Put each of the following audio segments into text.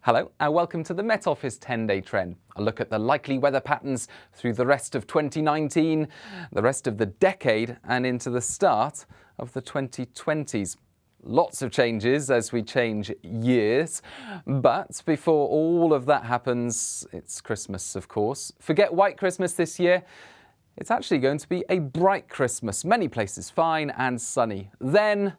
Hello and welcome to the Met Office 10-day trend. A look at the likely weather patterns through the rest of 2019, the rest of the decade and into the start of the 2020s. Lots of changes as we change years, but before all of that happens, it's Christmas, of course. Forget White Christmas this year. It's actually going to be a bright Christmas. Many places fine and sunny. Then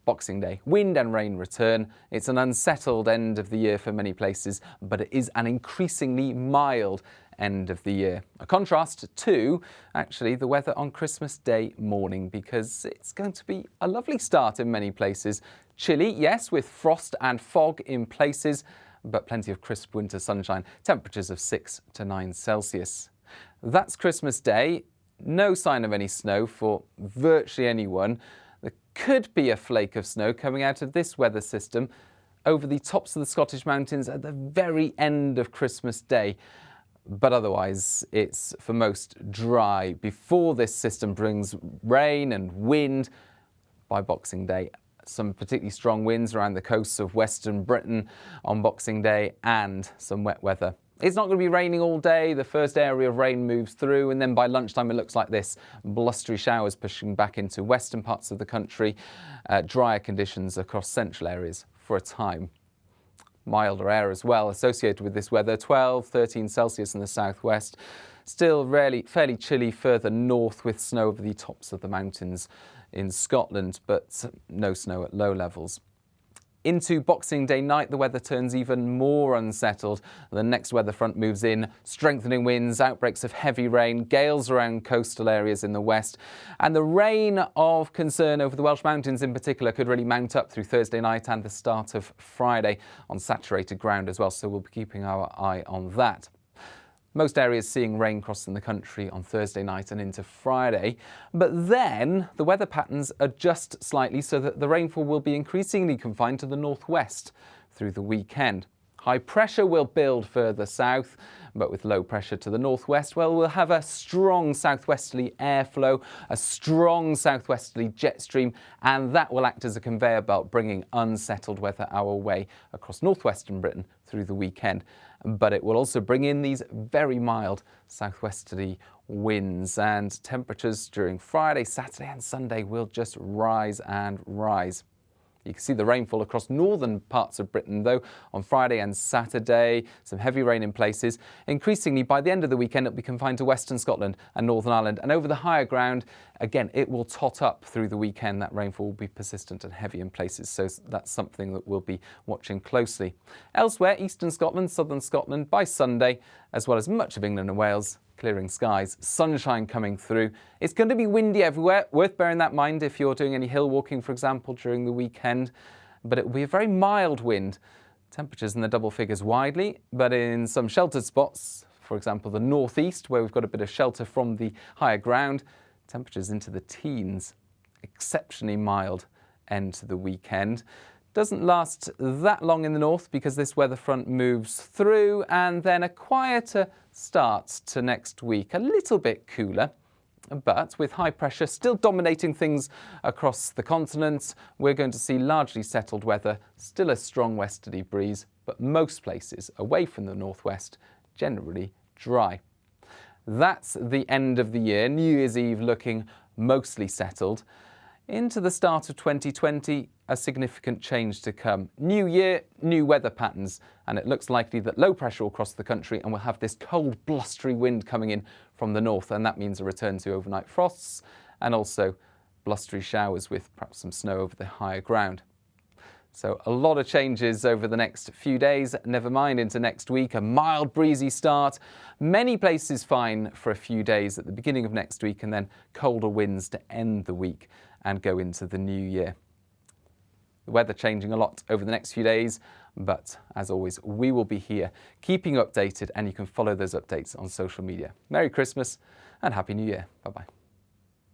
Boxing Day. Wind and rain return. It's an unsettled end of the year for many places, but it is an increasingly mild end of the year. A contrast to, actually, the weather on Christmas Day morning, because it's going to be a lovely start in many places. Chilly, yes, with frost and fog in places, but plenty of crisp winter sunshine. Temperatures of 6 to 9 Celsius. That's Christmas Day. No sign of any snow for virtually anyone. There could be a flake of snow coming out of this weather system over the tops of the Scottish mountains at the very end of Christmas Day. But otherwise, it's for most dry before this system brings rain and wind by Boxing Day. Some particularly strong winds around the coasts of Western Britain on Boxing Day and some wet weather. It's not going to be raining all day. The first area of rain moves through, and then by lunchtime it looks like this. Blustery showers pushing back into western parts of the country. Drier conditions across central areas for a time. Milder air as well associated with this weather, 12, 13 Celsius in the southwest. Still fairly chilly further north with snow over the tops of the mountains in Scotland, but no snow at low levels. Into Boxing Day night, the weather turns even more unsettled. The next weather front moves in, strengthening winds, outbreaks of heavy rain, gales around coastal areas in the west. And the rain of concern over the Welsh mountains in particular could really mount up through Thursday night and the start of Friday on saturated ground as well. So we'll be keeping our eye on that. Most areas seeing rain crossing the country on Thursday night and into Friday. But then the weather patterns adjust slightly so that the rainfall will be increasingly confined to the northwest through the weekend. High pressure will build further south, but with low pressure to the northwest, well, we'll have a strong southwesterly airflow, a strong southwesterly jet stream, and that will act as a conveyor belt, bringing unsettled weather our way across northwestern Britain through the weekend. But it will also bring in these very mild southwesterly winds, and temperatures during Friday, Saturday and Sunday will just rise and rise. You can see the rainfall across northern parts of Britain, though, on Friday and Saturday. Some heavy rain in places. Increasingly, by the end of the weekend, it'll be confined to Western Scotland and Northern Ireland. And over the higher ground, again, it will tot up through the weekend. That rainfall will be persistent and heavy in places. So that's something that we'll be watching closely. Elsewhere, eastern Scotland, southern Scotland, by Sunday, as well as much of England and Wales, clearing skies, sunshine coming through. It's going to be windy everywhere, worth bearing that in mind if you're doing any hill walking, for example, during the weekend. But it will be a very mild wind. Temperatures in the double figures widely, but in some sheltered spots, for example, the northeast, where we've got a bit of shelter from the higher ground, temperatures into the teens. Exceptionally mild end to the weekend. Doesn't last that long in the north because this weather front moves through, and then a quieter start to next week. A little bit cooler, but with high pressure still dominating things across the continent, we're going to see largely settled weather, still a strong westerly breeze, but most places away from the northwest generally dry. That's the end of the year. New Year's Eve looking mostly settled. Into the start of 2020, a significant change to come. New year, new weather patterns, and it looks likely that low pressure will cross the country and we'll have this cold, blustery wind coming in from the north, and that means a return to overnight frosts and also blustery showers with perhaps some snow over the higher ground. So a lot of changes over the next few days, never mind into next week. A mild breezy start, many places fine for a few days at the beginning of next week, and then colder winds to end the week and go into the new year. The weather changing a lot over the next few days, but as always, we will be here keeping you updated, and you can follow those updates on social media. Merry Christmas and Happy New Year. Bye-bye.